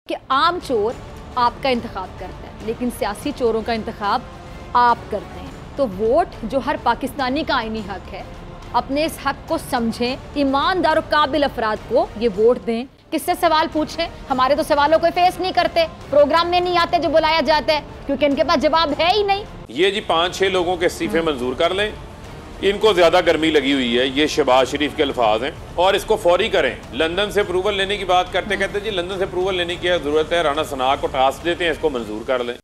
कि आम चोर आपका इंतखाब करता है, लेकिन सियासी चोरों का इंतखाब आप करते हैं। तो वोट जो हर पाकिस्तानी का आईनी हक है, अपने इस हक को समझें, ईमानदार और काबिल अफराद को ये वोट दें। किससे सवाल पूछें? हमारे तो सवालों को फेस नहीं करते, प्रोग्राम में नहीं आते जो बुलाया जाता है, क्योंकि इनके पास जवाब है ही नहीं। ये जी 5-6 लोगों के इस्तीफे मंजूर कर लें, इनको ज्यादा गर्मी लगी हुई है, ये शहबाज शरीफ के अल्फाज हैं, और इसको फौरी करें। लंदन से अप्रूवल लेने की बात करते कहते जी लंदन से अप्रूवल लेने की जरूरत है, राना सना को टास्क देते हैं, इसको मंजूर कर लें।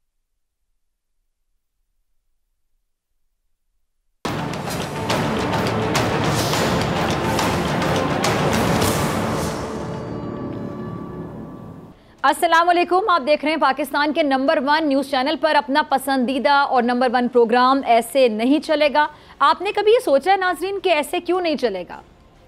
अस्सलाम वालेकुम, आप देख रहे हैं पाकिस्तान के नंबर 1 न्यूज़ चैनल पर अपना पसंदीदा और नंबर 1 प्रोग्राम ऐसे नहीं चलेगा। आपने कभी ये सोचा है नाजरीन कि ऐसे क्यों नहीं चलेगा?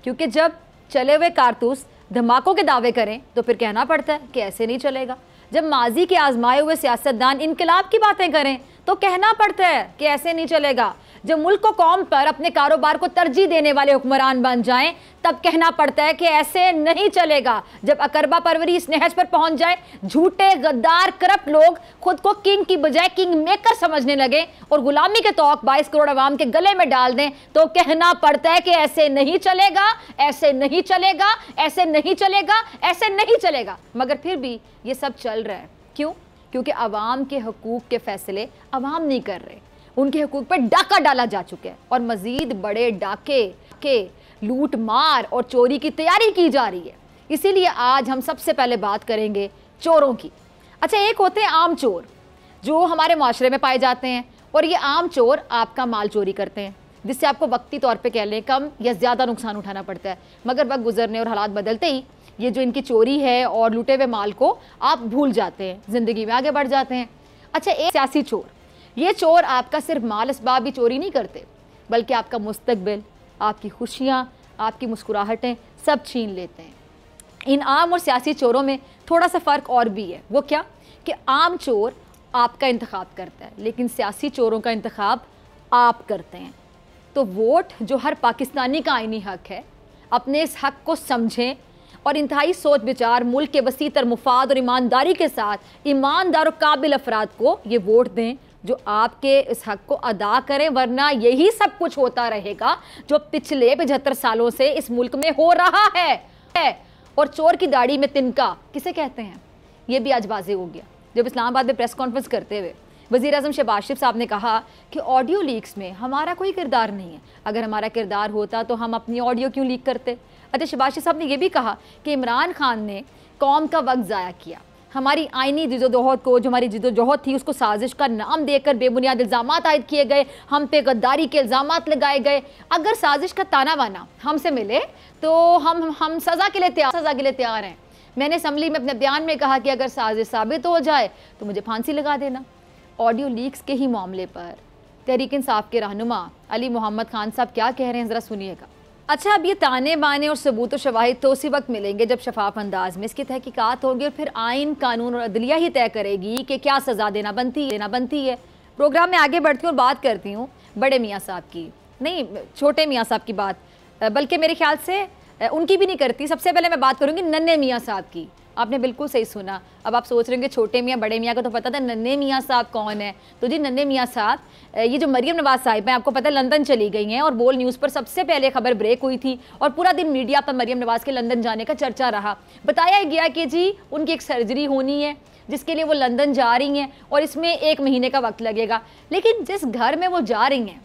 क्योंकि जब चले हुए कारतूस धमाकों के दावे करें तो फिर कहना पड़ता है कि ऐसे नहीं चलेगा। जब माजी के आजमाए हुए सियासतदान इनकलाब की बातें करें तो कहना पड़ता है कि ऐसे नहीं चलेगा। जब मुल्क को कौम पर अपने कारोबार को तरजीह देने वाले हुक्मरान बन जाएं तब कहना पड़ता है कि ऐसे नहीं चलेगा। जब अकरबा परवरी इस नहज पर पहुंच जाए, झूठे गद्दार करप्ट लोग खुद को किंग की बजाय किंग मेकर समझने लगे और गुलामी के तौक 22 करोड़ अवाम के गले में डाल दें तो कहना पड़ता है कि ऐसे नहीं चलेगा, ऐसे नहीं चलेगा, ऐसे नहीं चलेगा, ऐसे नहीं चलेगा। मगर फिर भी ये सब चल रहा है। क्यों? क्योंकि अवाम के हकूक के फैसले अवाम नहीं कर रहे, उनके हकूक पर डाका डाला जा चुका है और मजीद बड़े डाके के लूट मार और चोरी की तैयारी की जा रही है। इसीलिए आज हम सबसे पहले बात करेंगे चोरों की। अच्छा, एक होते हैं आम चोर जो हमारे माशरे में पाए जाते हैं, और ये आम चोर आपका माल चोरी करते हैं, जिससे आपको वक्ती तौर पे कह लें कम या ज़्यादा नुकसान उठाना पड़ता है। मगर वक्त गुजरने और हालात बदलते ही ये जो इनकी चोरी है और लूटे हुए माल को आप भूल जाते हैं, ज़िंदगी में आगे बढ़ जाते हैं। अच्छा, एक सियासी चोर, ये चोर आपका सिर्फ माल असबाब ही चोरी नहीं करते, बल्कि आपका मुस्तकबिल, आपकी खुशियाँ, आपकी मुस्कुराहटें सब छीन लेते हैं। इन आम और सियासी चोरों में थोड़ा सा फ़र्क और भी है। वो क्या? कि आम चोर आपका इंतखाब करता है, लेकिन सियासी चोरों का इंतखाब आप करते हैं। तो वोट जो हर पाकिस्तानी का आईनी हक है, अपने इस हक को समझें और इंतहाई सोच विचार, मुल्क के वसीतर मुफाद और ईमानदारी के साथ ईमानदार और काबिल अफराद को ये वोट दें जो आपके इस हक को अदा करें, वरना यही सब कुछ होता रहेगा जो पिछले 75 सालों से इस मुल्क में हो रहा है। और चोर की दाढ़ी में तिनका किसे कहते हैं, ये भी आज वाज़ेह हो गया जब इस्लामाबाद में प्रेस कॉन्फ्रेंस करते हुए वज़ीर आज़म शहबाज शरीफ साहब ने कहा कि ऑडियो लीक्स में हमारा कोई किरदार नहीं है, अगर हमारा किरदार होता तो हम अपनी ऑडियो क्यों लीक करते। अच्छा, शहबाज शरीफ साहब ने यह भी कहा कि इमरान खान ने कौम का वक्त ज़ाया किया, हमारी आइनी जिदोजहद को, जो हमारी जिदोजहद थी उसको साजिश का नाम देकर बेबुनियाद इल्ज़ामात आयद किए गए, हम पे गद्दारी के इल्ज़ामात लगाए गए। अगर साजिश का ताना वाना हमसे मिले तो हम सज़ा के लिए तैयार हैं। मैंने असम्बली में अपने बयान में कहा कि अगर साजिश साबित हो जाए तो मुझे फांसी लगा देना। ऑडियो लीक्स के ही मामले पर तहरीक इंसाफ के रहनुमा अली मोहम्मद खान साहब क्या कह रहे हैं, ज़रा सुनिएगा। अच्छा, अब ये ताने बाने और सबूत और शवाहिद तो उसी वक्त मिलेंगे जब शफाफ अंदाज में इसकी तहकीकात होगी और फिर आइन, कानून और अदलिया ही तय करेगी कि क्या सज़ा देना बनती है। प्रोग्राम में आगे बढ़ती हूँ और बात करती हूँ बड़े मियाँ साहब की, नहीं छोटे मियाँ साहब की बात, बल्कि मेरे ख्याल से उनकी भी नहीं करती। सबसे पहले मैं बात करूँगी नन्हे मियाँ साहब की। आपने बिल्कुल सही सुना। अब आप सोच रहे होंगे छोटे मियाँ बड़े मियाँ का तो पता था, नन्हे मियाँ साहब कौन है? तो जी नन्हे मियाँ साहब, ये जो मरियम नवाज साहिब हैं, आपको पता है लंदन चली गई हैं और बोल न्यूज़ पर सबसे पहले खबर ब्रेक हुई थी और पूरा दिन मीडिया पर मरियम नवाज के लंदन जाने का चर्चा रहा। बताया गया कि जी उनकी एक सर्जरी होनी है जिसके लिए वो लंदन जा रही हैं और इसमें 1 महीने का वक्त लगेगा। लेकिन जिस घर में वो जा रही हैं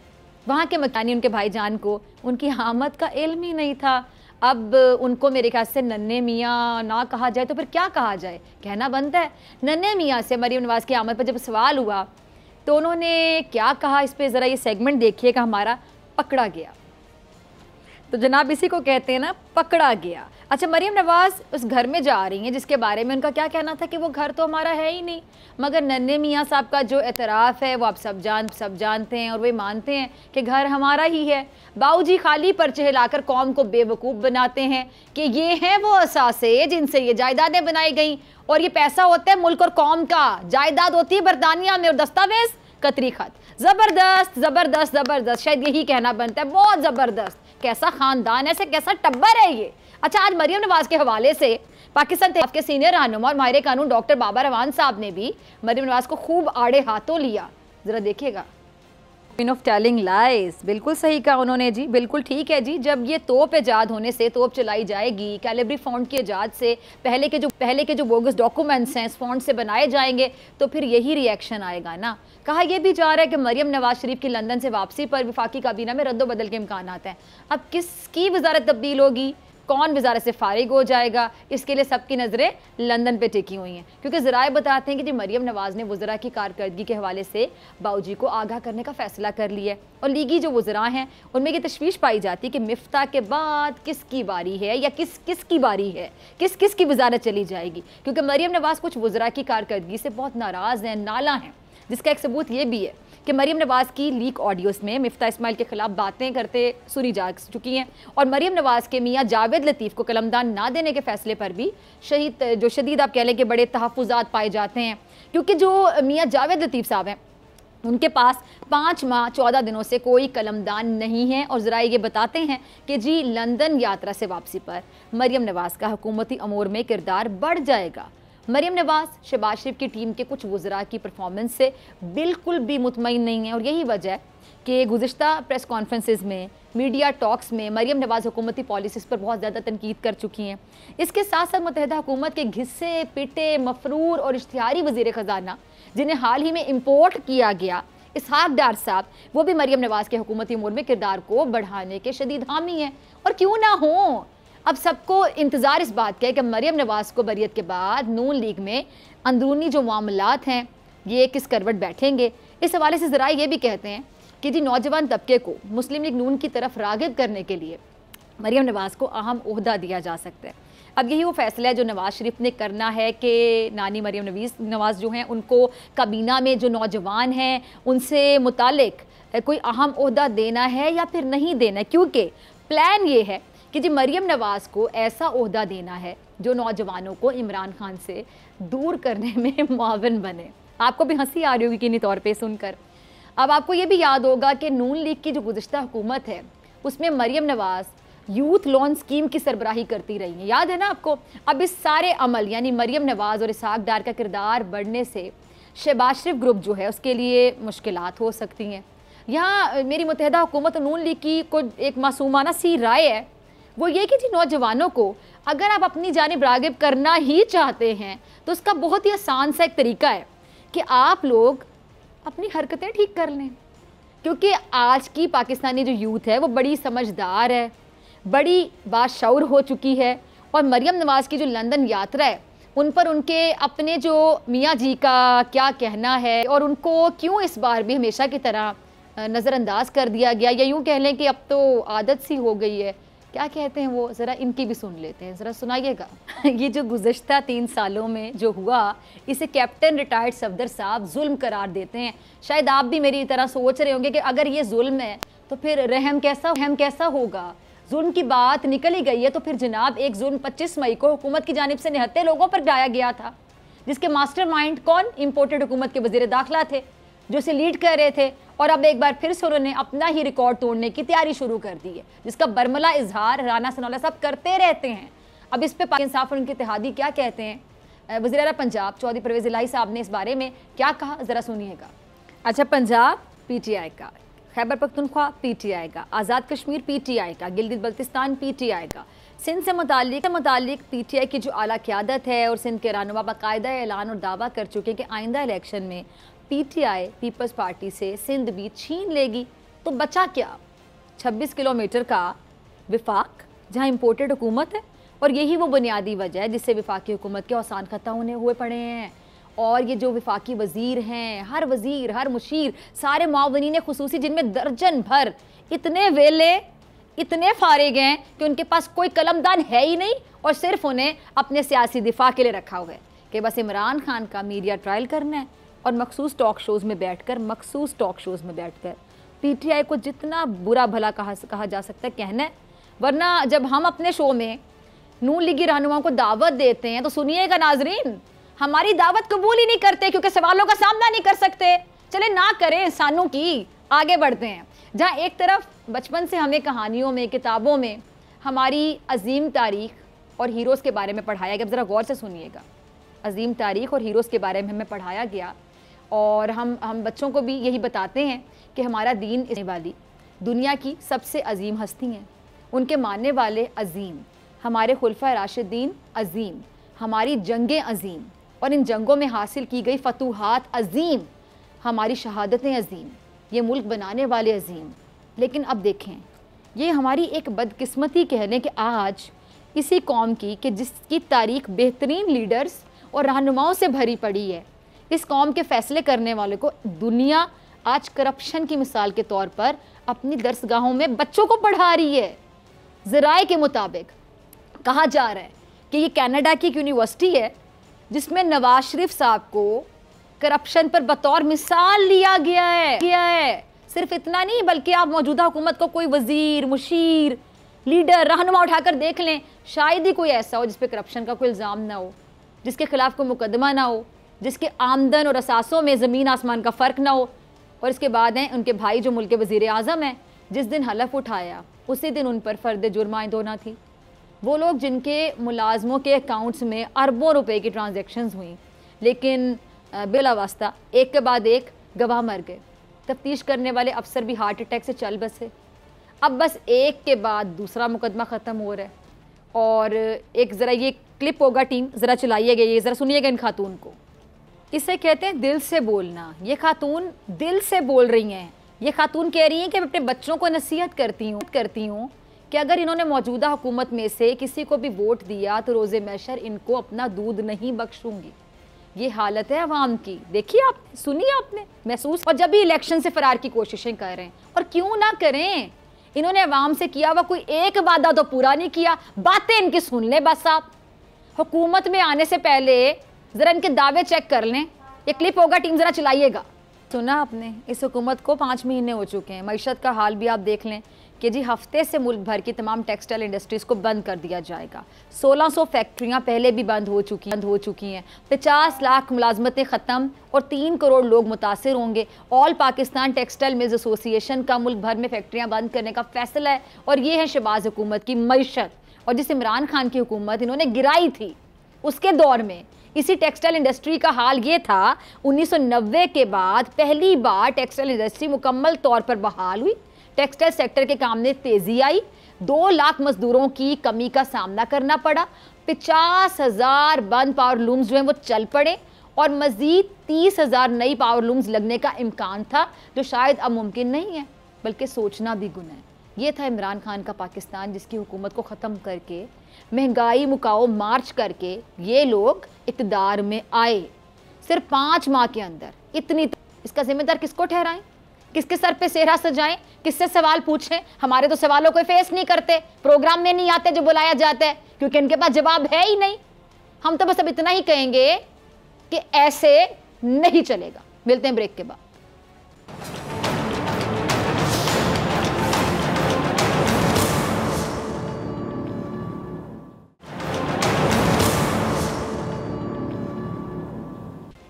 वहाँ के मकानी उनके भाईजान को उनकी आमद का इल्म ही नहीं था। अब उनको मेरे ख्याल से नन्हे मियाँ ना कहा जाए तो फिर क्या कहा जाए, कहना बनता है। नन्हे मियाँ से मरियम नवाज की आमद पर जब सवाल हुआ तो उन्होंने क्या कहा, इस पे ज़रा ये सेगमेंट देखिएगा हमारा, पकड़ा गया। तो जनाब इसी को कहते हैं ना, पकड़ा गया। अच्छा, मरियम नवाज उस घर में जा रही हैं जिसके बारे में उनका क्या कहना था कि वो घर तो हमारा है ही नहीं, मगर नन्हे मियाँ साहब का जो एतराफ़ है वो आप सब जानते हैं और वे मानते हैं कि घर हमारा ही है। बाऊजी खाली पर्चे हिलाकर कौम को बेवकूफ़ बनाते हैं कि ये हैं वो असासे जिनसे ये जायदादें बनाई गई और ये पैसा होता है मुल्क और कौम का, जायदाद होती है बरतानिया में और दस्तावेज कतरी खत। ज़बरदस्त ज़बरदस्त ज़बरदस्त, शायद यही कहना बनता है, बहुत ज़बरदस्त। कैसा ख़ानदान है, कैसा टब्बर है ये। अच्छा, आज मरियम नवाज के हवाले से पाकिस्तान तहफ़ के सीनियर रहनुमा और माहिर कानून डॉक्टर बाबर रवान साहब ने भी मरियम नवाज को खूब आड़े हाथों लिया। ज़रा देखिएगा। क्वीन ऑफ टेलिंग लाइज, बिल्कुल सही कहा उन्होंने जी, बिल्कुल ठीक है जी। जब ये तोप ईजाद होने से, तोप चलाई जाएगी, कैलिब्री फॉन्ट की ईजाद से पहले के जो बोगस डॉक्यूमेंट्स हैं इस फॉन्ट से बनाए जाएंगे, तो फिर यही रिएक्शन आएगा ना। कहा यह भी जा रहा है कि मरियम नवाज शरीफ की लंदन से वापसी पर वफाकी काबीना में रद्दोबदल के इम्कान हैं। अब किसकी वजारत तब्दील होगी, कौन वजारत से फारिग हो जाएगा, इसके लिए सबकी नज़रें लंदन पे टिकी हुई हैं, क्योंकि ज़राए बताते हैं कि जी मरियम नवाज़ ने वज़रा की कारकर्दगी के हवाले से बाऊजी को आगाह करने का फ़ैसला कर लिया है। और लीगी जो वज़रा हैं उनमें ये तशवीश पाई जाती है कि मिफ्ता के बाद किसकी बारी है या किसकी बारी है, किस की वजारत चली जाएगी, क्योंकि मरियम नवाज़ कुछ वज़रा की कारकर्दगी से बहुत नाराज़ हैं, नाला हैं। जिसका एक सबूत ये भी है कि मरियम नवाज़ की लीक ऑडियोज़ में मिफ्ता इस्माइल के खिलाफ बातें करते सुनी जा चुकी हैं, और मरियम नवाज़ के मियाँ जावेद लतीफ़ को कलमदान ना देने के फैसले पर भी शदीद आप कह लें कि बड़े तहफ़्फ़ुज़ात पाए जाते हैं, क्योंकि जो मियाँ जावेद लतीफ़ साहब हैं उनके पास 5 माह 14 दिनों से कोई कलमदान नहीं है। और ज़रा ये बताते हैं कि जी लंदन यात्रा से वापसी पर मरियम नवाज़ का हुकूमती अमूर में किरदार बढ़ जाएगा। मरियम नवाज़ शहबाज शरीफ की टीम के कुछ वज़रा की परफॉर्मेंस से बिल्कुल भी मुतमईन नहीं है, और यही वजह है कि गुज़िश्ता प्रेस कॉन्फ्रेंसेस में, मीडिया टॉक्स में मरियम नवाज़ हुकूमती पॉलिसीज़ पर बहुत ज़्यादा तनकीद कर चुकी हैं। इसके साथ साथ मुत्तहिदा हुकूमत के घिस्से पिटे मफरूर और इश्तिहारी वज़ीर ख़जाना जिन्हें हाल ही में इम्पोर्ट किया गया, इसहाक डार साहब, वो भी मरियम नवाज़ के हुकूमती अमूर में किरदार को बढ़ाने के शदीद हामी हैं। और क्यों ना हो, अब सबको इंतज़ार इस बात का है कि मरियम नवाज़ को बरियत के बाद नून लीग में अंदरूनी जो मामलात हैं ये किस करवट बैठेंगे। इस हवाले से ज़रा ये भी कहते हैं कि जी नौजवान तबके को मुस्लिम लीग नून की तरफ रागिब करने के लिए मरियम नवाज़ को अहम ओहदा दिया जा सकता है। अब यही वो फैसला है जो नवाज़ शरीफ ने करना है कि नानी मरियम नवाज़ जो हैं उनको काबीना में जो नौजवान हैं उनसे मुतालिक कोई अहम ओहदा देना है या फिर नहीं देना है, क्योंकि प्लान ये है कि जी मरियम नवाज़ को ऐसा ओहदा देना है जो नौजवानों को इमरान खान से दूर करने में मुआविन बने। आपको भी हंसी आ रही होगी किन्हीं तौर पे सुनकर। अब आपको ये भी याद होगा कि नून लीग की जो गुज़िश्ता हुकूमत है उसमें मरियम नवाज़ यूथ लोन स्कीम की सरबराही करती रही हैं, याद है ना आपको। अब इस सारे अमल यानी मरियम नवाज़ और इसहाक डार का किरदार बढ़ने से शहबाज शरीफ ग्रुप जो है उसके लिए मुश्किलात हो सकती हैं। यहाँ मेरी मुत्तहिदा हुकूमत और नून लीग की कोई एक मासूमाना सी राय है, वो ये कि जी नौजवानों को अगर आप अपनी जानिब रागिब करना ही चाहते हैं तो उसका बहुत ही आसान सा एक तरीका है कि आप लोग अपनी हरकतें ठीक कर लें, क्योंकि आज की पाकिस्तानी जो यूथ है वो बड़ी समझदार है, बड़ी बाशऊर हो चुकी है। और मरियम नवाज़ की जो लंदन यात्रा है उन पर उनके अपने जो मियाँ जी का क्या कहना है और उनको क्यों इस बार भी हमेशा की तरह नज़रअंदाज कर दिया गया, या यूँ कह लें कि अब तो आदत सी हो गई है। क्या कहते हैं वो, ज़रा इनकी भी सुन लेते हैं, ज़रा सुनाइएगा। ये जो गुज़श्ता 3 सालों में जो हुआ इसे कैप्टन रिटायर्ड सफदर साहब जुल्म करार देते हैं। शायद आप भी मेरी तरह सोच रहे होंगे कि अगर ये जुल्म है तो फिर रहम कैसा होगा। जुल्म की बात निकल ही गई है तो फिर जनाब एक जुल्म 25 मई को हुकूमत की जानिब से निहत्ते लोगों पर ढाया गया था, जिसके मास्टरमाइंड कौन, इम्पोर्टेड हुकूमत के वज़ीर दाखिला थे जो इसे लीड कर रहे थे। और अब एक बार फिर से उन्होंने अपना ही रिकॉर्ड तोड़ने की तैयारी शुरू कर दी है, जिसका बरमला इजहार राना सनाउल्लाह साहब करते रहते हैं। अब इस पे पाकिस्तान इंसाफ और उनके इत्तेहादी क्या कहते हैं। वज़ीर आला पंजाब चौधरी परवेज़ इलाही साहब ने इस बारे में क्या कहा, ज़रा सुनिएगा। अच्छा, पंजाब PTI का, खैबर पख्तूनख्वा PTI का, आज़ाद कश्मीर PTI का, गिलगित बल्तिस्तान PTI का, सिंध से मुतालिक PTI की जो आला क़यादत है और सिंध के रहनुमा बाकायदा ऐलान और दावा कर चुके कि आइंदा इलेक्शन में PTI पीपल्स पार्टी से सिंध भी छीन लेगी। तो बचा क्या, 26 किलोमीटर का विफाक जहां इम्पोर्टेड हुकूमत है, और यही वो बुनियादी वजह है जिससे विफाकी हुकूमत के औसान खत्म होने हुए पड़े हैं। और ये जो विफाकी वज़ीर हैं, हर वज़ीर हर मुशीर सारे मुआवनीन खुसूसी जिनमें दर्जन भर इतने वेले इतने फारिग हैं कि उनके पास कोई कलमदान है ही नहीं, और सिर्फ उन्हें अपने सियासी दिफा के लिए रखा हुआ है कि बस इमरान खान का मीडिया ट्रायल करना है और मखसूस टॉक शोज़ में बैठकर PTI को जितना बुरा भला कहा जा सकता है कहना है। वरना जब हम अपने शो में नून लीगी रहनुमाओं को दावत देते हैं तो सुनिएगा नाजरीन, हमारी दावत कबूल ही नहीं करते क्योंकि सवालों का सामना नहीं कर सकते। चले ना करें इंसानों की, आगे बढ़ते हैं। जहाँ एक तरफ बचपन से हमें कहानियों में, किताबों में हमारी अजीम तारीख और हीरोज़ के बारे में पढ़ाया गया। ज़रा गौर से सुनिएगा, अजीम तारीख और हीरोज़ के बारे में हमें पढ़ाया गया और हम बच्चों को भी यही बताते हैं कि हमारा दीन इस वाली दुनिया की सबसे अजीम हस्ती हैं, उनके मानने वाले अजीम, हमारे खुलफा राशिदीन अजीम, हमारी जंगें अजीम और इन जंगों में हासिल की गई फतूहात अजीम, हमारी शहादतें अजीम, ये मुल्क बनाने वाले अजीम। लेकिन अब देखें, ये हमारी एक बदकिस्मती कह लें कि आज इसी कौम की कि जिसकी तारीख बेहतरीन लीडर्स और रहनुमाओं से भरी पड़ी है, इस कौम के फ़ैसले करने वाले को दुनिया आज करप्शन की मिसाल के तौर पर अपनी दरसगाहों में बच्चों को पढ़ा रही है। ज़राए के मुताबिक कहा जा रहा है कि ये कनाडा की एक यूनिवर्सिटी है जिसमें नवाज शरीफ साहब को करप्शन पर बतौर मिसाल लिया गया है। सिर्फ इतना नहीं, बल्कि आप मौजूदा हुकूमत को कोई वजीर, मुशीर, लीडर, रहनुमा उठाकर देख लें, शायद ही कोई ऐसा हो जिस पे करप्शन का कोई इल्ज़ाम ना हो, जिसके खिलाफ कोई मुकदमा ना हो, जिसके आमदन और असासों में ज़मीन आसमान का फ़र्क ना हो। और इसके बाद हैं उनके भाई जो मुल्क के वज़ीर आज़म हैं, जिस दिन हलफ उठाया उसी दिन उन पर फ़र्द जुर्म आइंदोना थी। वो लोग जिनके मुलाजमों के अकाउंट्स में अरबों रुपए की ट्रांजैक्शंस हुई, लेकिन बिला वास्ता एक के बाद एक गवाह मर गए। तफ्तीश करने वाले अफसर भी हार्ट अटैक से चल बसे। अब बस एक के बाद दूसरा मुकदमा ख़त्म हो रहा है। और एक ज़रा ये क्लिप होगा, टीम ज़रा चलाइएगा, ये ज़रा सुनिएगा इन खातून को। इसे कहते हैं दिल से बोलना। ये खातून दिल से बोल रही हैं। ये खातून कह रही हैं कि मैं अपने बच्चों को नसीहत करती हूँ कि अगर इन्होंने मौजूदा हुकूमत में से किसी को भी वोट दिया तो रोज़े महशर इनको अपना दूध नहीं बख्शूंगी। ये हालत है अवाम की। देखिए आपने, सुनिए आपने, महसूस। और जब भी इलेक्शन से फरार की कोशिशें कर रहे हैं, और क्यों ना करें, इन्होंने अवाम से किया हुआ कोई एक वादा तो पूरा नहीं किया। बातें इनकी सुन लें बस आप। हुकूमत में आने से पहले ज़रा इनके दावे चेक कर लें। ये क्लिप होगा, टीम ज़रा चलाइएगा। सुना आपने, इस हुकूमत को 5 महीने हो चुके हैं। मईशत का हाल भी आप देख लें कि जी हफ्ते से मुल्क भर की तमाम टेक्सटाइल इंडस्ट्रीज़ को बंद कर दिया जाएगा। 1600 फैक्ट्रियाँ पहले भी बंद हो चुकी हैं। 50 लाख मुलाजमतें ख़त्म और 3 करोड़ लोग मुतासर होंगे। All Pakistan textile mills association का मुल्क भर में फैक्ट्रियाँ बंद करने का फैसला है। और ये है शहबाज हुकूमत की मईशत। और जिस इमरान खान की हुकूमत इन्होंने गिराई थी, उसके दौर में इसी टेक्सटाइल इंडस्ट्री का हाल ये था। 1990 के बाद पहली बार टेक्सटाइल इंडस्ट्री मुकम्मल तौर पर बहाल हुई। टेक्सटाइल सेक्टर के काम में तेज़ी आई। 2 लाख मजदूरों की कमी का सामना करना पड़ा। 50,000 बंद पावर लूम्स जो हैं वो चल पड़े और मज़ीद 30,000 नई पावर लूम्स लगने का इम्कान था, जो शायद अब मुमकिन नहीं है, बल्कि सोचना भी गुनाह है। ये था इमरान खान का पाकिस्तान, जिसकी हुकूमत को ख़त्म करके, महंगाई मुकाओ मार्च करके ये लोग इक़्तिदार में आए। सिर्फ 5 माह के अंदर इतनी। इसका जिम्मेदार किसको ठहराएं? किसके सर पे सेहरा सजाएं? किससे सवाल पूछें? हमारे तो सवालों को फेस नहीं करते, प्रोग्राम में नहीं आते जो बुलाया जाता है, क्योंकि इनके पास जवाब है ही नहीं। हम तो बस अब इतना ही कहेंगे कि ऐसे नहीं चलेगा। मिलते हैं ब्रेक के बाद।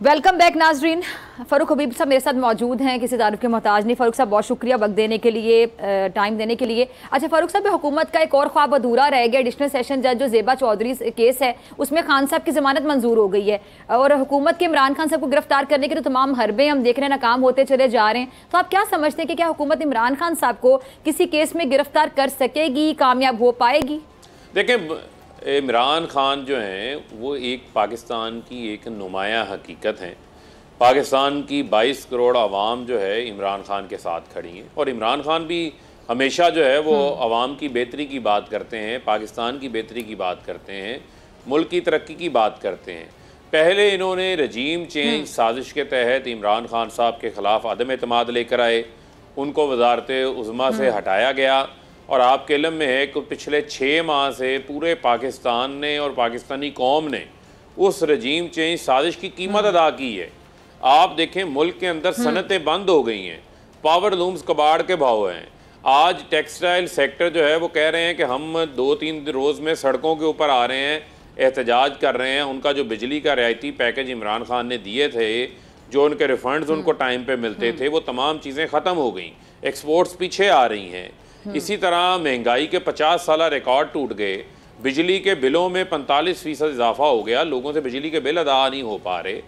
वेलकम बैक नाजरीन। फ़ारूक हबीब साहब मेरे साथ मौजूद हैं, किसी तारीफ के मोहताज नहीं। फ़ारूक साहब बहुत शुक्रिया वक्त देने के लिए, टाइम देने के लिए। अच्छा फ़ारूक साहब, हुकूमत का एक और ख्वाब अधूरा रह गया। एडिशनल सेशन जज जो ज़ेबा चौधरी केस है, उसमें खान साहब की ज़मानत मंजूर हो गई है और हुकूमत के इमरान खान साहब को गिरफ्तार करने के तो तमाम हरबे हम देख रहे हैं नाकाम होते चले जा रहे हैं। तो आप क्या समझते हैं कि क्या हुकूमत इमरान खान साहब को किसी केस में गिरफ्तार कर सकेगी, कामयाब हो पाएगी? देखें, इमरान खान जो हैं वो एक पाकिस्तान की एक नुमाया हकीकत हैं। पाकिस्तान की 22 करोड़ आवाम जो है इमरान खान के साथ खड़ी हैं और इमरान खान भी हमेशा जो है वो आवाम की बेहतरी की बात करते हैं, पाकिस्तान की बेहतरी की बात करते हैं, मुल्क की तरक्की की बात करते हैं। पहले इन्होंने रजीम चेंज साजिश के तहत इमरान खान साहब के ख़िलाफ़ अदम एतमाद लेकर आए, उनको वज़ारत उज़्मा से हटाया गया और आपके इल्म में है कि पिछले 6 माह से पूरे पाकिस्तान ने और पाकिस्तानी कौम ने उस रजीम चेंज साजिश की कीमत अदा की है। आप देखें, मुल्क के अंदर सनतें बंद हो गई हैं, पावर लूम्स कबाड़ के भाव हैं। आज टेक्सटाइल सेक्टर जो है वो कह रहे हैं कि हम 2-3 रोज़ में सड़कों के ऊपर आ रहे हैं, एहतजाज कर रहे हैं। उनका जो बिजली का रियायती पैकेज इमरान खान ने दिए थे, जो उनके रिफंड्स उनको टाइम पे मिलते थे, वो तमाम चीज़ें ख़त्म हो गई। एक्सपोर्ट्स पीछे आ रही हैं। इसी तरह महंगाई के 50 साल रिकॉर्ड टूट गए, बिजली के बिलों में 45% इजाफा हो गया, लोगों से बिजली के बिल अदा नहीं हो पा रहे।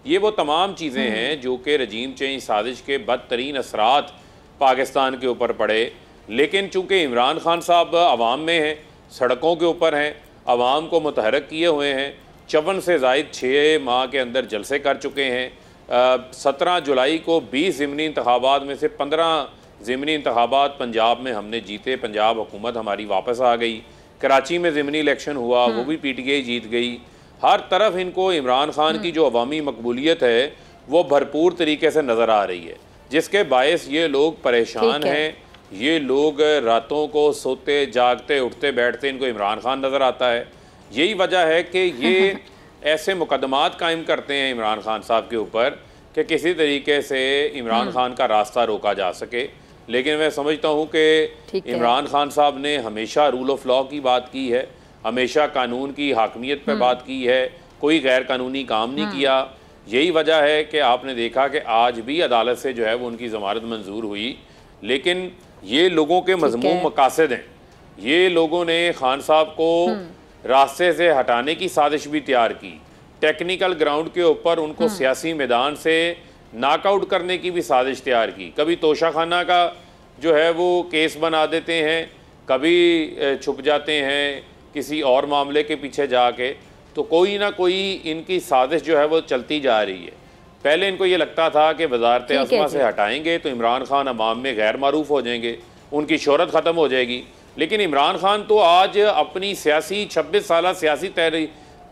ये वो तमाम चीज़ें हैं जो कि रजीम चेंज साजिश के बदतरीन असरात पाकिस्तान के ऊपर पड़े। लेकिन चूँकि इमरान खान साहब अवाम में हैं, सड़कों के ऊपर हैं, अवाम को मुतहरक किए हुए हैं, 54 से ज़ायद 6 माह के अंदर जलसे कर चुके हैं। 17 जुलाई को 20 ज़िमनी इंतखाबात में से 15 ज़िमनी इंतखाबात पंजाब में हमने जीते, पंजाब हुकूमत हमारी वापस आ गई। कराची में ज़िमनी इलेक्शन हुआ, वो भी PTI जीत गई। हर तरफ इनको इमरान खान की जो अवामी मकबूलियत है वो भरपूर तरीके से नज़र आ रही है, जिसके बायस ये लोग परेशान हैं। ये लोग रातों को सोते जागते उठते बैठते इनको इमरान खान नज़र आता है। यही वजह है कि ये ऐसे मुकदमात कायम करते हैं इमरान खान साहब के ऊपर कि किसी तरीके से इमरान खान का रास्ता रोका जा सके। लेकिन मैं समझता हूँ कि इमरान खान साहब ने हमेशा रूल ऑफ लॉ की बात की है, हमेशा कानून की हाकमियत पर बात की है, कोई गैर कानूनी काम नहीं किया। यही वजह है कि आपने देखा कि आज भी अदालत से जो है वो उनकी ज़मानत मंजूर हुई। लेकिन ये लोगों के मज़मूम मकासद हैं। ये लोगों ने खान साहब को रास्ते से हटाने की साजिश भी तैयार की, टेक्निकल ग्राउंड के ऊपर उनको सियासी मैदान से नॉकआउट करने की भी साजिश तैयार की। कभी तोशाखाना का जो है वो केस बना देते हैं, कभी छुप जाते हैं किसी और मामले के पीछे जाके, तो कोई ना कोई इनकी साजिश जो है वो चलती जा रही है। पहले इनको ये लगता था कि वजारत आज़मा से हटाएंगे तो इमरान खान अवाम में गैर मारूफ हो जाएंगे, उनकी शोहरत ख़त्म हो जाएगी। लेकिन इमरान खान तो आज अपनी सियासी 26 साल सियासी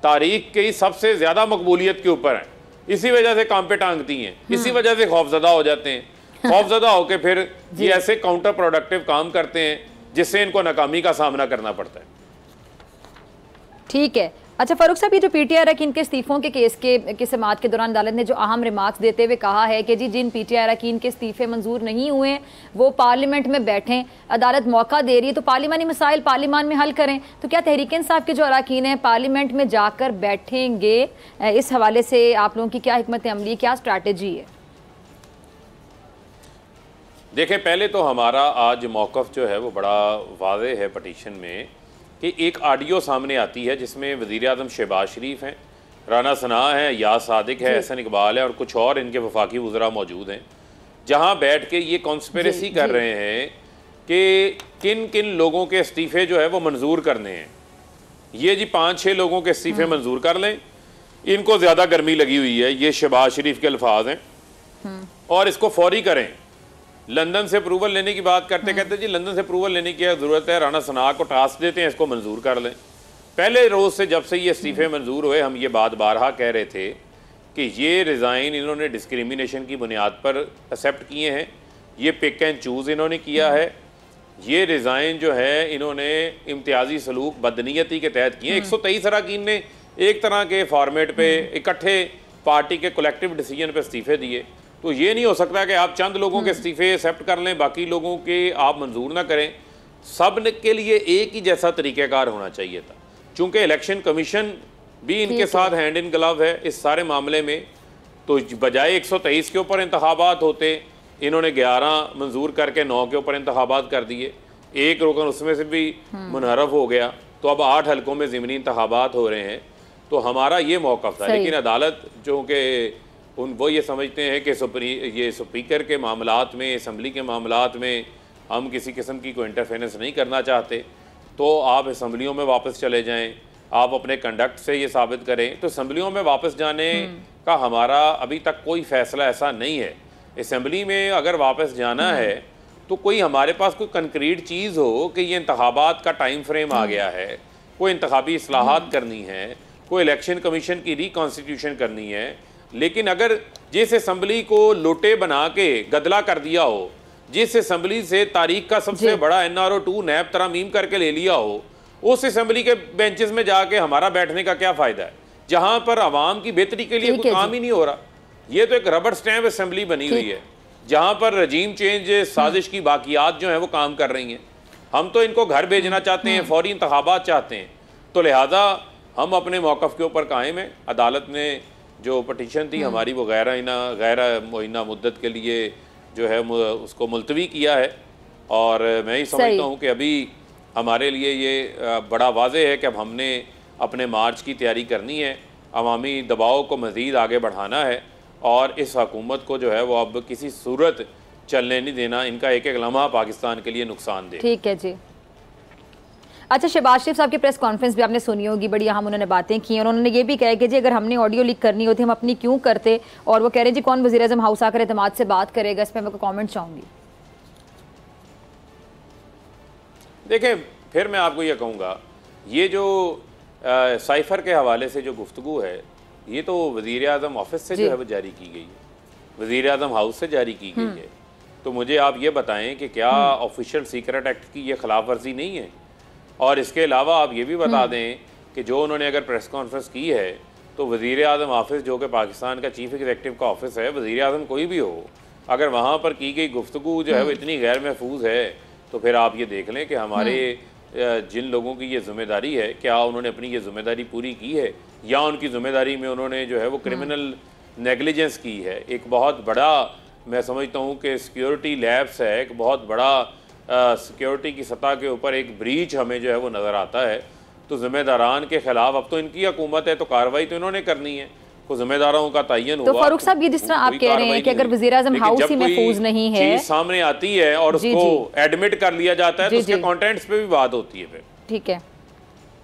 तारीख की सबसे ज़्यादा मकबूलियत के ऊपर हैं। इसी वजह से काम पे टांगती हैं, इसी वजह से खौफजदा हो जाते हैं। खौफजदा होकर फिर ये ऐसे काउंटर प्रोडक्टिव काम करते हैं जिससे इनको नाकामी का सामना करना पड़ता है। ठीक है। अच्छा फारूक साहब, ये जो PTI अरकान के इस्तीफ़ों के केस के समाअत के दौरान अदालत ने जो अहम रिमार्क्स देते हुए कहा है कि जी जिन PTI अरकान के इस्तीफ़े मंजूर नहीं हुए वो पार्लियामेंट में बैठें, अदालत मौका दे रही है तो पार्लिमानी मसाइल पार्लियामान में हल करें। तो क्या तहरीक इंसाफ के जो अरकान हैं पार्लियामेंट में जाकर बैठेंगे? इस हवाले से आप लोगों की क्या हिकमत अमली, क्या स्ट्रैटेजी है? देखें, पहले तो हमारा आज मौक़िफ़ जो है वो बड़ा वाज़ेह है पटिशन में कि एक ऑडियो सामने आती है जिसमें वज़ीर आज़म शहबाज शरीफ हैं, राना सना है, यास सादिक है, एहसन इकबाल है और कुछ और इनके वफाकी वज़रा मौजूद हैं, जहां बैठ के ये कॉन्स्पिरेसी कर रहे हैं कि किन किन लोगों के इस्तीफ़े जो है वो मंजूर करने हैं। ये जी 5-6 लोगों के इस्तीफ़े मंजूर कर लें, इनको ज़्यादा गर्मी लगी हुई है, ये शहबाज शरीफ के अल्फाज हैं, और इसको फौरी करें। लंदन से अप्रूवल लेने की बात करते कहते जी लंदन से अप्रूवल लेने की ज़रूरत है, राना सना को टास्क देते हैं, इसको मंजूर कर लें। पहले रोज़ से जब से ये इस्तीफ़े मंजूर हुए हम ये बात बारहा कह रहे थे कि ये रिज़ाइन इन्होंने डिस्क्रिमिनेशन की बुनियाद पर एक्सेप्ट किए हैं, ये पिक एंड चूज़ इन्होंने किया है, ये रिज़ाइन जो है इन्होंने इम्तियाजी सलूक बदनीयती के तहत किए। 123 अरकान ने एक तरह के फॉर्मेट पे इकट्ठे पार्टी के कलेक्टिव डिसीजन पे इस्तीफ़े दिए। तो ये नहीं हो सकता कि आप चंद लोगों के इस्तीफ़े एक्सेप्ट कर लें, बाकी लोगों के आप मंजूर ना करें। सब के लिए एक ही जैसा तरीक़ाकार होना चाहिए था। चूँकि इलेक्शन कमीशन भी इनके साथ हैंड इन ग्लव है इस सारे मामले में, तो बजाय 123 के ऊपर इंतखाबात होते, इन्होंने 11 मंजूर करके 9 के ऊपर इंतखाबात कर दिए, एक रुकन उसमें से भी मुनहरफ हो गया, तो अब 8 हलकों में ज़िमनी इंतखाबात हो रहे हैं। तो हमारा ये मौक़िफ़ था। लेकिन अदालत जो कि वो ये समझते हैं कि ये स्पीकर के मामलात में, असम्बली के मामलात में हम किसी किस्म की कोई इंटरफेरेंस नहीं करना चाहते, तो आप असम्बलियों में वापस चले जाएं, आप अपने कंडक्ट से ये साबित करें। तो असम्बलियों में वापस जाने का हमारा अभी तक कोई फ़ैसला ऐसा नहीं है। असम्बली में अगर वापस जाना है तो कोई हमारे पास कोई कंक्रीट चीज़ हो कि ये इंतखाबात का टाइम फ्रेम आ गया है, कोई इंतखाबी इस्लाहात करनी है, कोई इलेक्शन कमीशन की रिकॉन्स्टिट्यूशन करनी है। लेकिन अगर जिस असम्बली को लोटे बना के गदला कर दिया हो, जिस असम्बली से तारीख का सबसे बड़ा NRO 2 नैब तरमीम करके ले लिया हो, उस असम्बली के बेंचेस में जाके हमारा बैठने का क्या फ़ायदा है, जहां पर आवाम की बेहतरी के लिए कोई काम ही नहीं हो रहा। ये तो एक रबड़ स्टैम्प असम्बली बनी हुई है जहां पर रजीम चेंज साजिश की बाकियात जो है वो काम कर रही हैं। हम तो इनको घर भेजना चाहते हैं, फौरी इंतखाबात चाहते हैं। तो लिहाजा हम अपने मौक़िफ़ के ऊपर कायम हैं। अदालत ने जो पटिशन थी हमारी वो गैर मुइना मुद्दत के लिए जो है उसको मुलतवी किया है। और मैं ही समझता हूँ कि अभी हमारे लिए ये बड़ा वाज़ेह है कि अब हमने अपने मार्च की तैयारी करनी है, अवामी दबाव को मज़ीद आगे बढ़ाना है और इस हुकूमत को जो है वो अब किसी सूरत चलने नहीं देना। इनका एक एक लम्हा पाकिस्तान के लिए नुकसान दे। ठीक है जी। अच्छा, शहबाज शरीफ साहब की प्रेस कॉन्फ्रेंस भी आपने सुनी होगी, बड़ी अहम उन्होंने बातें की और उन्होंने ये भी कहा कि जी अगर हमने ऑडियो लीक करनी होती हम अपनी क्यों करते, और वो कह रहे हैं जी कौन वज़ीर-ए-आज़म हाउस आकर एतमाद से बात करेगा। इस पर मैं कॉमेंट चाहूँगी। देखें, फिर मैं आपको ये कहूँगा, ये जो साइफ़र के हवाले से जो गुफ्तगू है ये तो वज़ीर-ए-आज़म ऑफिस से जो है वो जारी की गई है, वज़ीर-ए-आज़म हाउस से जारी की गई है। तो मुझे आप ये बताएं कि क्या ऑफिशियल सीक्रेट एक्ट की ये खिलाफ वर्जी नहीं है? और इसके अलावा आप ये भी बता दें कि जो उन्होंने अगर प्रेस कॉन्फ्रेंस की है तो वज़ीर-ए-आज़म ऑफिस, जो कि पाकिस्तान का चीफ़ एग्जीक्यूटिव का ऑफिस है, वज़ीर-ए-आज़म कोई भी हो, अगर वहाँ पर की गई गुफ्तगू जो है वो इतनी गैर महफूज है तो फिर आप ये देख लें कि हमारे जिन लोगों की ये ज़िम्मेदारी है, क्या उन्होंने अपनी ये ज़िम्मेदारी पूरी की है या उनकी ज़िम्मेदारी में उन्होंने जो है वो क्रिमिनल नेगलिजेंस की है। एक बहुत बड़ा, मैं समझता हूँ कि सिक्योरिटी लैब्स है, एक बहुत बड़ा सिक्योरिटी की सतह के ऊपर एक ब्रीच हमें जो है वो नज़र आता है। तो ज़िम्मेदारान के ख़िलाफ़ अब तो इनकी हुकूमत है तो कार्रवाई तो इन्होंने करनी है, को ज़िम्मेदारों का तयन हुआ। तो फारूक साहब, ये जिस तरह आप कह रहे हैं कि अगर वज़ीर-ए-आज़म हाउस ही महफूज नहीं है, चीज़ सामने आती है और उसको एडमिट कर लिया जाता है तो उसके कंटेंट्स पे भी बात होती है फिर। ठीक है,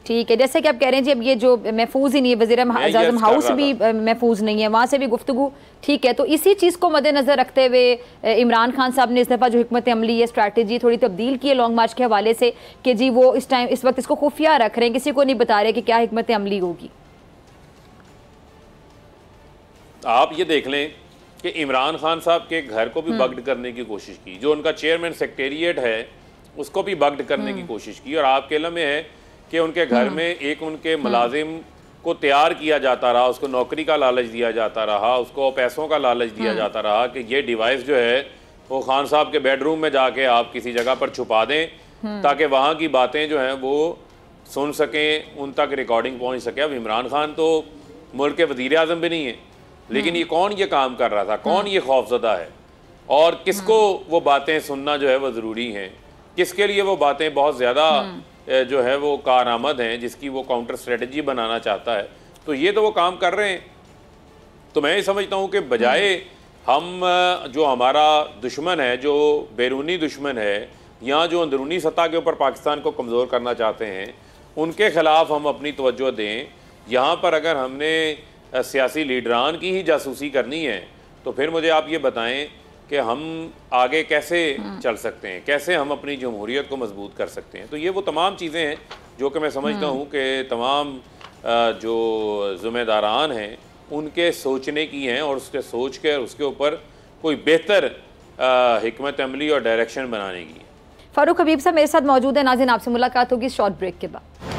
ठीक है। जैसे कि आप कह रहे हैं जी अब ये जो महफूज ही नहीं है, वज़ीर-ए-आज़म हाउस भी महफूज नहीं है, वहाँ से भी गुफ्तगू ठीक है। तो इसी चीज़ को मद्देनज़र रखते हुए इमरान खान साहब ने इस दफ़ा जो हिकमत अमली है, स्ट्रैटेजी थोड़ी तब्दील की है लॉन्ग मार्च के हवाले से कि जी वो इस वक्त इसको खुफिया रख रहे हैं, किसी को नहीं बता रहे कि क्या हिकमत अमली होगी। आप ये देख लें कि इमरान खान साहब के घर को भी बग्ड करने की कोशिश की, जो उनका चेयरमैन सेक्रेटेरिएट है उसको भी बग्ड करने की कोशिश की, और आपके इल्म में है कि उनके घर में एक उनके मुलाजिम को तैयार किया जाता रहा, उसको नौकरी का लालच दिया जाता रहा, उसको पैसों का लालच दिया जाता रहा कि ये डिवाइस जो है वो खान साहब के बेडरूम में जाके आप किसी जगह पर छुपा दें ताकि वहाँ की बातें जो हैं वो सुन सकें, उन तक रिकॉर्डिंग पहुँच सके। अब इमरान खान तो मुल्क के वज़ीर-ए-आज़म भी नहीं है, लेकिन ये कौन ये काम कर रहा था, कौन ये खौफजदा है और किसको वो बातें सुनना जो है वो ज़रूरी हैं, किसके लिए वो बातें बहुत ज़्यादा जो है वो कारआमद हैं, जिसकी वो काउंटर स्ट्रेटजी बनाना चाहता है, तो ये तो वो काम कर रहे हैं। तो मैं ये समझता हूँ कि बजाय हम जो हमारा दुश्मन है, जो बैरूनी दुश्मन है या जो अंदरूनी सतह के ऊपर पाकिस्तान को कमज़ोर करना चाहते हैं, उनके ख़िलाफ़ हम अपनी तवज्जो दें। यहाँ पर अगर हमने सियासी लीडरान की ही जासूसी करनी है तो फिर मुझे आप ये बताएं कि हम आगे कैसे चल सकते हैं, कैसे हम अपनी जमहूरियत को मजबूत कर सकते हैं। तो ये वो तमाम चीज़ें हैं जो कि मैं समझता हूँ कि तमाम जो ज़िम्मेदारान हैं उनके सोचने की हैं और उसके सोच के उसके ऊपर कोई बेहतर हिकमत अमली और डायरेक्शन बनाने की। फारूक हबीब साहब मेरे साथ मौजूद है। नाज़रीन, आपसे मुलाकात होगी शॉर्ट ब्रेक के बाद।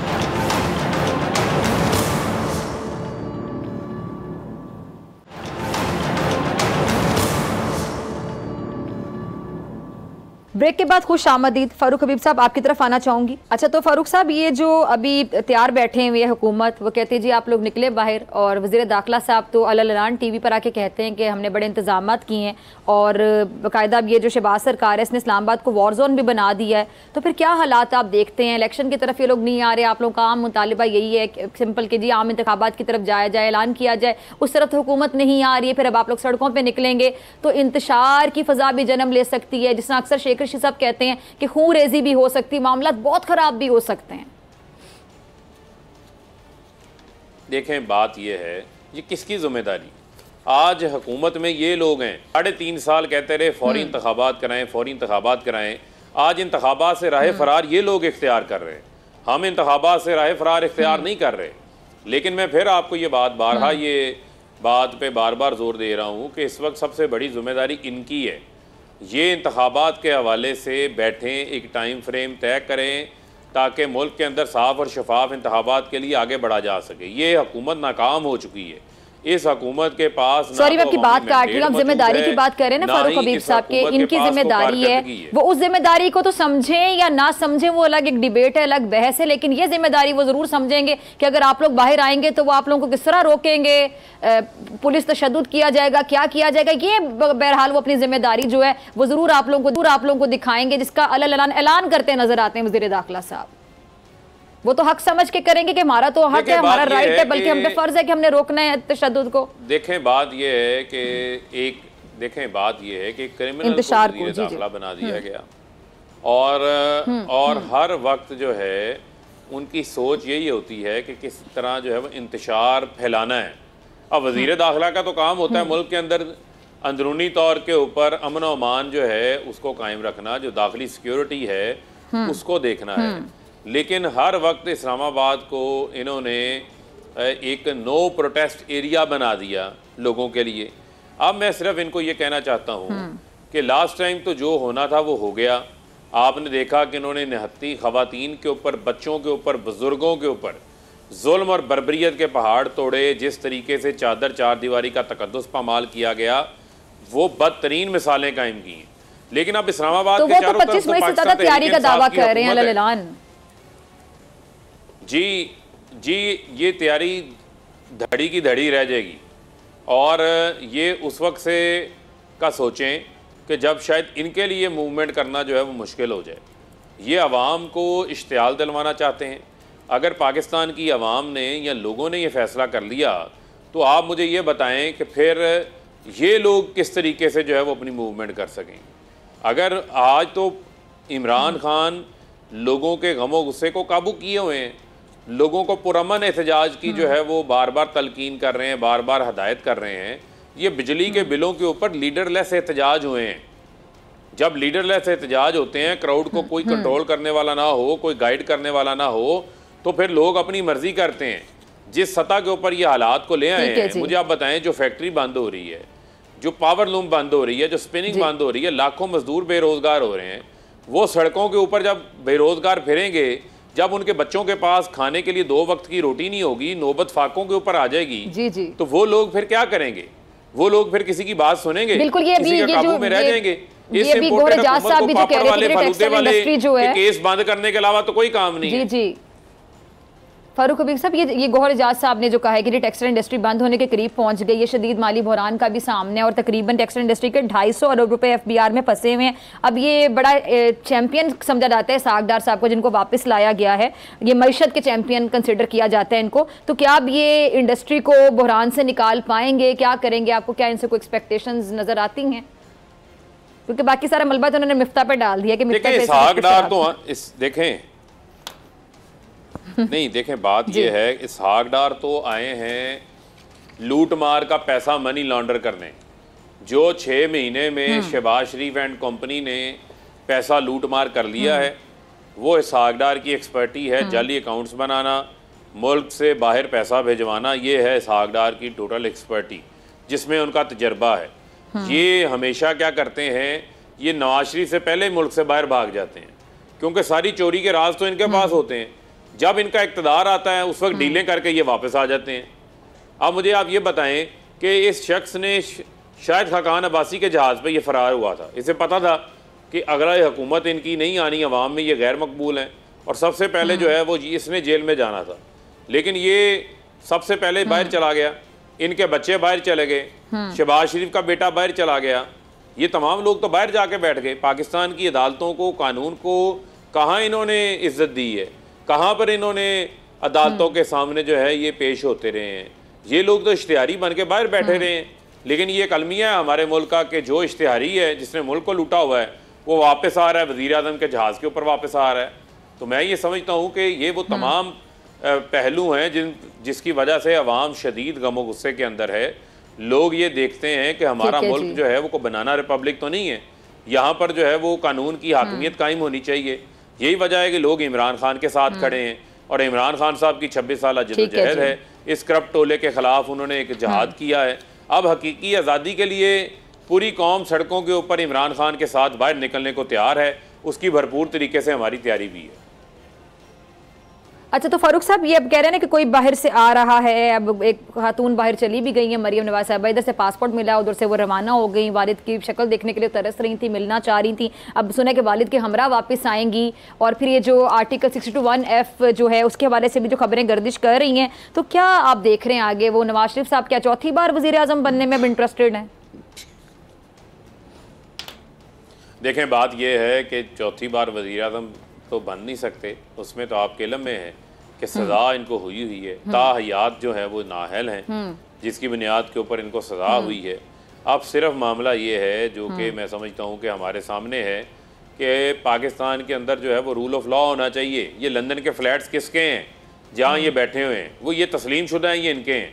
ब्रेक के बाद खुश आमदीद। फारूक हबीब साहब आपकी तरफ आना चाहूँगी। अच्छा, तो फारूक साहब ये जो अभी तैयार बैठे हुए हुकूमत, वो कहते हैं जी आप लोग निकले बाहर, और वज़ीर दाखिला साहब तो अल-ऐलान टीवी पर आके कहते हैं कि हमने बड़े इंतजामात किए हैं और बाकायदा ये जो शहबाज सरकार है इसने इस्लामाबाद को वॉर जोन भी बना दिया है। तो फिर क्या हालात आप देखते हैं? इलेक्शन की तरफ ये लोग नहीं आ रहे, आप लोगों का आम मुतालिबा यही है सिंपल कि जी आम इंतखाबात की तरफ जाया जाए, ऐलान किया जाए, उस तरफ तो हुकूमत नहीं आ रही है। फिर अब आप लोग सड़कों पर निकलेंगे तो इंतशार की फ़ज़ा भी जन्म ले सकती है, जिसमें अक्सर शेख रशीद साहब कहते हैं कि खून रेजी भी हो सकती है, मामला बहुत खराब भी हो सकते हैं। देखें, बात यह है ये किसकी जिम्मेदारी? आज हुकूमत में ये लोग हैं, 3.5 साल कहते रहे फौरी इंतखाबात कराएं, फौरी इंतखाबात कराएं। आज इंतखाबात से राह फरार ये लोग इख्तियार कर रहे हैं, हम इंतखाबात से राह फरार इख्तियार नहीं कर रहे। लेकिन मैं फिर आपको ये बात पे बार बार जोर दे रहा हूँ कि इस वक्त सबसे बड़ी जिम्मेदारी इनकी है। ये इंतखाबात के हवाले से बैठें, एक टाइम फ्रेम तय करें ताकि मुल्क के अंदर साफ और शफाफ इंतखाबात के लिए आगे बढ़ा जा सके। ये हुकूमत नाकाम हो चुकी है, इस हुकूमत के पास, सॉरी मैं आपकी बात काट रही हूँ, आप जिम्मेदारी की बात कर रहे हैं ना फारूक हबीब साहब के, इनकी जिम्मेदारी है, वो उस जिम्मेदारी को तो समझें या ना समझें वो अलग एक डिबेट है, अलग बहस है, लेकिन ये जिम्मेदारी वो जरूर समझेंगे कि अगर आप लोग बाहर आएंगे तो वो आप लोगों को किस तरह रोकेंगे, पुलिस तशद्दुद किया जाएगा, क्या किया जाएगा, ये बहरहाल वो अपनी जिम्मेदारी जो है वो जरूर आप लोगों को दिखाएंगे, जिसका ऐलान करते नजर आते हैं वज़ीर दाखिला साहब। वो तो हक समझ के करेंगे कि हमारा तो हक है, हमारा राइट है, बल्कि हम पे फर्ज है कि हमने रोकना है तशद्दुद को। देखें बात ये है कि क्रिमिनल इंतशार को दाखिला बना दिया गया और हर वक्त जो है उनकी सोच यही होती है कि किस तरह जो है वो इंतशार फैलाना है। अब वजीर दाखिला का तो काम होता है मुल्क के अंदर अंदरूनी तौर के ऊपर अमन और अमान जो है उसको कायम रखना, जो दाखिली सिक्योरिटी है उसको देखना है, लेकिन हर वक्त इस्लामाबाद को इन्होंने एक नो प्रोटेस्ट एरिया बना दिया लोगों के लिए। अब मैं सिर्फ इनको ये कहना चाहता हूँ कि लास्ट टाइम तो जो होना था वो हो गया। आपने देखा कि इन्होंने निहत्ती ख़वातीन के ऊपर, बच्चों के ऊपर, बुज़ुर्गों के ऊपर जुल्म और बर्बरियत के पहाड़ तोड़े, जिस तरीके से चादर चार दीवारी का तकद्दुस पामाल किया गया, वो बदतरीन मिसालें कायम की हैं। लेकिन अब इस्लामाबाद तो के चारों तरफ 25 मई से ज़्यादा तैयारी का दावा कर रहे हैं ऐलान। जी ये तैयारी धड़ी की धड़ी रह जाएगी और ये उस वक्त से का सोचें कि जब शायद इनके लिए मूवमेंट करना जो है वो मुश्किल हो जाए। ये अवाम को इश्तियाल दिलवाना चाहते हैं। अगर पाकिस्तान की अवाम ने या लोगों ने ये फ़ैसला कर लिया तो आप मुझे ये बताएं कि फिर ये लोग किस तरीके से जो है वो अपनी मूवमेंट कर सकें। अगर आज तो इमरान खान लोगों के गमो गुस्से को काबू किए हुए हैं, लोगों को पुरअमन एहतजाज की जो है वो बार बार तलकीन कर रहे हैं, बार बार हदायत कर रहे हैं। ये बिजली के बिलों के ऊपर लीडरलेस एहतजाज हुए हैं। जब लीडरलेस एहतजाज होते हैं, क्राउड को कोई कंट्रोल करने वाला ना हो, कोई गाइड करने वाला ना हो, तो फिर लोग अपनी मर्जी करते हैं। जिस सतह के ऊपर ये हालात को ले आए हैं, मुझे आप बताएं, जो फैक्ट्री बंद हो रही है, जो पावर लूम बंद हो रही है, जो स्पिनिंग बंद हो रही है, लाखों मजदूर बेरोजगार हो रहे हैं। वो सड़कों के ऊपर जब बेरोजगार फिरेंगे, जब उनके बच्चों के पास खाने के लिए 2 वक्त की रोटी नहीं होगी, नौबत फाकों के ऊपर आ जाएगी, तो वो लोग फिर क्या करेंगे? वो लोग फिर किसी की बात सुनेंगे? बिल्कुल, किसी के काबू में रह जाएंगे। इस इंपोर्टेड हुकूमत को पापड़ वाले फलूदे वाले केस बंद करने के अलावा तो कोई काम नहीं है। जी फारूक हबीब साहब, ये गौहर एजाज साहब ने जो कहा है कि टेक्सटाइल इंडस्ट्री बंद होने के करीब पहुंच गई, ये शदीद माली बहरान का भी सामने और तकरीबन टेक्सटाइल इंडस्ट्री के 250 अरब रुपए FBR में फंसे हुए हैं। अब ये बड़ा चैंपियन समझा जाता है सागदार साहब को, जिनको वापस लाया गया है, ये मईशत के चैंपियन कंसिडर किया जाता है इनको। तो क्या अब ये इंडस्ट्री को बहरान से निकाल पाएंगे, क्या करेंगे? आपको क्या इनसे कोई एक्सपेक्टेशंस नजर आती हैं? क्योंकि बाकी सारा मलबा तो उन्होंने मिफ्ता पे डाल दिया कि देखें बात ये है, इसहाक डार तो आए हैं लूट मार का पैसा मनी लॉन्डर करने। जो 6 महीने में शहबाज शरीफ एंड कंपनी ने पैसा लूट मार कर लिया है, वो इसहाक डार की एक्सपर्टी है। जाली अकाउंट्स बनाना, मुल्क से बाहर पैसा भिजवाना, ये है इसहाक डार की टोटल एक्सपर्टी, जिसमें उनका तजर्बा है। ये हमेशा क्या करते हैं, ये नवाज शरीफ से पहले मुल्क से बाहर भाग जाते हैं, क्योंकि सारी चोरी के राज तो इनके पास होते हैं। जब इनका इक़्तिदार आता है उस वक्त डीलें करके ये वापस आ जाते हैं। अब मुझे आप ये बताएं कि इस शख्स ने शायद खाकान अब्बासी के जहाज़ पे ये फ़रार हुआ था। इसे पता था कि अगर ये हुकूमत इनकी नहीं आनी अवाम में, ये गैर मकबूल हैं और सबसे पहले जो है वो इसने जेल में जाना था, लेकिन ये सबसे पहले बाहर चला गया, इनके बच्चे बाहर चले गए, शहबाज शरीफ का बेटा बाहर चला गया, ये तमाम लोग तो बाहर जाके बैठ गए। पाकिस्तान की अदालतों को, कानून को कहाँ इन्होंने इज्जत दी है? कहाँ पर इन्होंने अदालतों के सामने जो है ये पेश होते रहे हैं? ये लोग तो इश्तिहारी बन के बाहर बैठे रहे हैं। लेकिन ये कलमिया है हमारे मुल्क का कि जो इश्तिहारी है, जिसने मुल्क को लूटा हुआ है, वो वापस आ रहा है, वज़ीर आज़म के जहाज़ के ऊपर वापस आ रहा है। तो मैं ये समझता हूँ कि ये वो तमाम पहलू हैं जिसकी वजह से अवाम शदीद गमो गुस्से के अंदर है। लोग ये देखते हैं कि हमारा मुल्क जो है वो को बनाना रिपब्लिक तो नहीं है, यहाँ पर जो है वो कानून की हाकमियत कायम होनी चाहिए। यही वजह है कि लोग इमरान खान के साथ खड़े हैं और इमरान खान साहब की 26 साल जद्दोजहद है। इस करप्ट टोले के खिलाफ उन्होंने एक जहाद किया है। अब हकीकी आज़ादी के लिए पूरी कौम सड़कों के ऊपर इमरान खान के साथ बाहर निकलने को तैयार है। उसकी भरपूर तरीके से हमारी तैयारी भी है। अच्छा, तो फारूक साहब ये अब कह रहे हैं ना कि कोई बाहर से आ रहा है, अब एक खातून बाहर चली भी गई है, मरियम नवाज साहबा, इधर से पासपोर्ट मिला, उधर से वो रवाना हो गई, वालिद की शक्ल देखने के लिए तरस रही थी, मिलना चाह रही थी, अब सुना कि वालिद के हमरा वापस आएंगी, और फिर ये जो आर्टिकल 62(1)(f) जो है उसके हवाले से भी जो खबरें गर्दिश कर रही हैं, तो क्या आप देख रहे हैं आगे वो नवाज शरीफ साहब क्या चौथी बार वज़ीर आज़म बनने में अब इंटरेस्टेड हैं? देखें, बात यह है कि चौथी बार वज़ीर आज़म तो बन नहीं सकते, उसमें तो आपके इल्म में है कि सज़ा इनको हुई है, ताहयात जो है वो नाअहल हैं, जिसकी बुनियाद के ऊपर इनको सज़ा हुई है। अब सिर्फ मामला ये है जो कि मैं समझता हूँ कि हमारे सामने है कि पाकिस्तान के अंदर जो है वो रूल ऑफ लॉ होना चाहिए। ये लंदन के फ्लैट्स किसके हैं जहाँ ये बैठे हुए हैं, वो ये तस्लीम शुदा हैं, ये इनके हैं,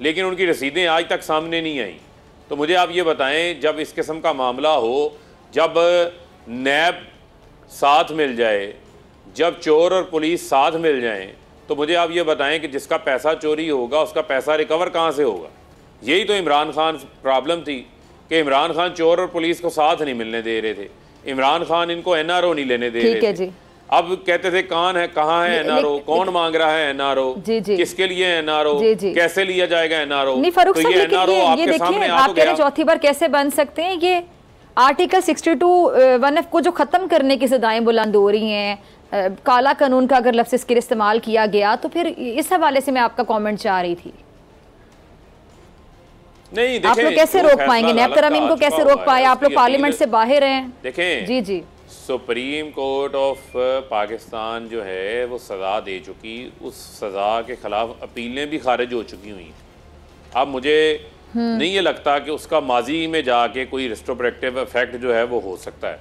लेकिन उनकी रसीदें आज तक सामने नहीं आई। तो मुझे आप ये बताएं, जब इस किस्म का मामला हो, जब नैब साथ मिल जाए, जब चोर और पुलिस साथ मिल जाएं, तो मुझे आप ये बताएं कि जिसका पैसा चोरी होगा उसका पैसा रिकवर कहाँ से होगा? यही तो इमरान खान प्रॉब्लम थी कि इमरान खान चोर और पुलिस को साथ नहीं मिलने दे रहे थे, इमरान खान इनको एनआरओ नहीं लेने दे रहे थे। अब कहते थे कौन है, कहाँ है एनआरओ, कौन मांग रहा है एनआरओ, किसके लिए एनआरओ, कैसे लिया जाएगा एनआरओ? तो ये एनआरओ आपके सामने आ तो गया। चौथी बार कैसे बन सकते हैं? ये आर्टिकल 62(1)(f) को जो खत्म करने की सदाएं बुलंद हो रही हैं, काला कानून का अगर लफ्ज़ इसके इस्तेमाल किया गया, तो फिर इस हवाले से मैं आपका कमेंट चाह रही थी। नहीं, आप लोग कैसे रोक पाएंगे? नैब तरमीम को कैसे रोक पाए? आप लोग पार्लियामेंट से बाहर हैं। देखें, जी, सुप्रीम कोर्ट ऑफ पाकिस्तान जो है वो सज़ा दे चुकी, उस सज़ा के खिलाफ अपीलें भी खारिज हो चुकी हुई। अब मुझे नहीं ये लगता कि उसका माजी में जाके कोई रिस्ट्रोस्पेक्टिव इफेक्ट जो है वो हो सकता है।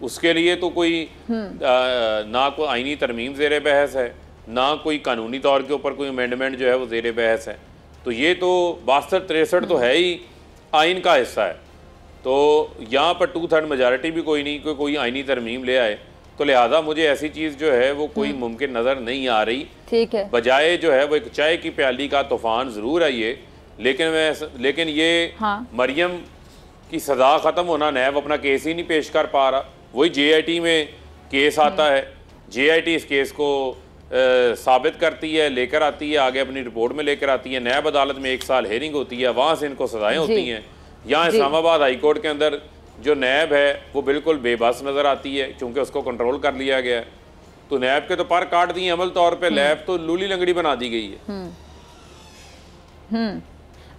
उसके लिए तो कोई ना कोई आईनी तरमीम ज़ेर बहस है, ना कोई कानूनी तौर के ऊपर कोई अमेंडमेंट जो है वो ज़ेर बहस है। तो ये तो 62-63 तो है ही आइन का हिस्सा है, तो यहाँ पर 2/3 मेजॉरिटी भी कोई नहीं, कोई आईनी तरमीम ले आए, तो लिहाजा मुझे ऐसी चीज़ जो है वो कोई मुमकिन नज़र नहीं आ रही। ठीक है, बजाय जो है वो एक चाय की प्याली का तूफ़ान ज़रूर है ये, लेकिन ये मरियम की सज़ा ख़त्म होना, नैब अपना केस ही नहीं पेश कर पा रहा। वही JIT में केस आता है, JIT इस केस को साबित करती है, लेकर आती है, आगे अपनी रिपोर्ट में लेकर आती है, नैब अदालत में 1 साल हेयरिंग होती है, वहाँ से इनको सज़ाएँ होती हैं। यहाँ इस्लामाबाद हाई कोर्ट के अंदर जो नैब है वो बिल्कुल बेबस नज़र आती है, क्योंकि उसको कंट्रोल कर लिया गया है। तो नैब के तो पर काट दिए अमल तौर पर, लैब तो लूली लंगड़ी बना दी गई है।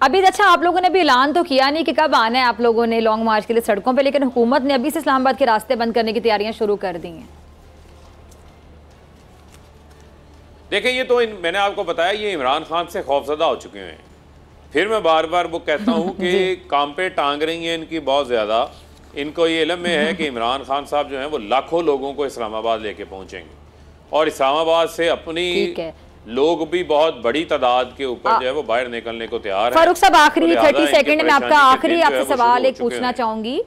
अभी अच्छा, आप लोगों ने भी ऐलान तो किया नहीं कि कब आना है आप लोगों ने लॉन्ग मार्च के लिए सड़कों पे, लेकिन हुकूमत ने अभी से इस्लामाबाद के रास्ते बंद करने की तैयारियां शुरू कर दी हैं। देखें, ये तो मैंने आपको बताया, ये इमरान खान से खौफजदा हो चुके हैं। फिर मैं बार बार वो कहता हूँ कि काम पे टांग रही हैं इनकी बहुत ज़्यादा। इनको ये इल्म में है कि इमरान खान साहब जो हैं वो लाखों लोगों को इस्लामाबाद लेके पहुँचेंगे, और इस्लामाबाद से अपनी लोग भी बहुत बड़ी तादाद के ऊपर जो है वो बाहर निकलने को तैयार हैं। फारूक साहब, आखिरी 30 सेकंड में आपका आखिरी आपसे सवाल एक पूछना चाहूँगी,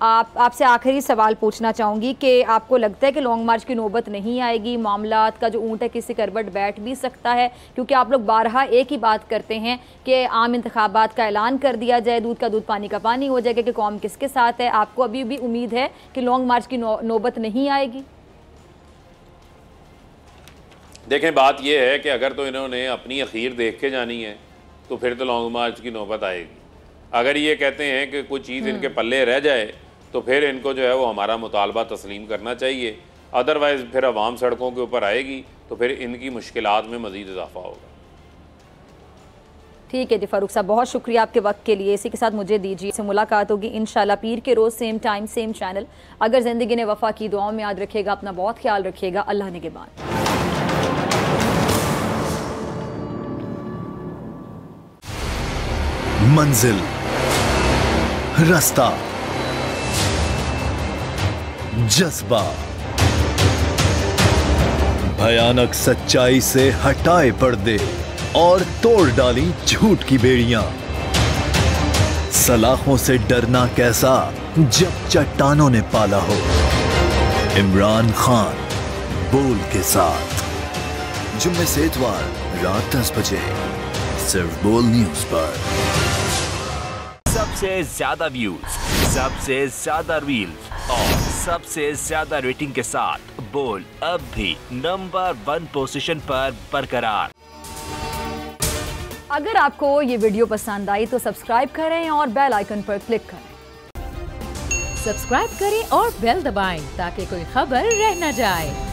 आपसे आखिरी सवाल पूछना चाहूँगी कि आपको लगता है कि लॉन्ग मार्च की नौबत नहीं आएगी? मामलात का जो ऊँट है किसी करवट बैठ भी सकता है, क्योंकि आप लोग बारहा एक ही बात करते हैं कि आम इंतखाबात का ऐलान कर दिया जाए, दूध का दूध पानी का पानी हो जाएगा कि कौम किसके साथ है। आपको अभी भी उम्मीद है कि लॉन्ग मार्च की नौबत नहीं आएगी? देखें, बात यह है कि अगर तो इन्होंने अपनी अखीर देख के जानी है तो फिर तो लॉन्ग मार्च की नौबत आएगी। अगर ये कहते हैं कि कोई चीज़ इनके पल्ले रह जाए तो फिर इनको जो है वो हमारा मुतालबा तस्लीम करना चाहिए, अदरवाइज़ फिर अवाम सड़कों के ऊपर आएगी तो फिर इनकी मुश्किलात में मज़ीद इजाफा होगा। ठीक है जी फारूक साहब, बहुत शुक्रिया आपके वक्त के लिए। इसी के साथ मुझे दीजिए, से मुलाकात होगी इंशाल्लाह पीर के रोज़, सेम टाइम सेम चैनल। अगर ज़िंदगी ने वफ़ा की, दुआओं में याद रखिएगा, अपना बहुत ख्याल रखिएगा। अल्लाह निगहबान। मंजिल, रास्ता, जज्बा, भयानक सच्चाई से हटाए पर्दे और तोड़ डाली झूठ की बेड़ियां। सलाखों से डरना कैसा जब चट्टानों ने पाला हो। इमरान खान बोल के साथ, जुम्मे से इतवार रात 10 बजे सिर्फ बोल न्यूज पर। सबसे ज्यादा व्यूज, सबसे ज्यादा रील्स और सबसे ज्यादा रेटिंग के साथ बोल अब भी नंबर 1 पोजीशन पर बरकरार। अगर आपको ये वीडियो पसंद आई तो सब्सक्राइब करें और बेल आइकन पर क्लिक करें। सब्सक्राइब करें और बेल दबाएं ताकि कोई खबर रह न जाए।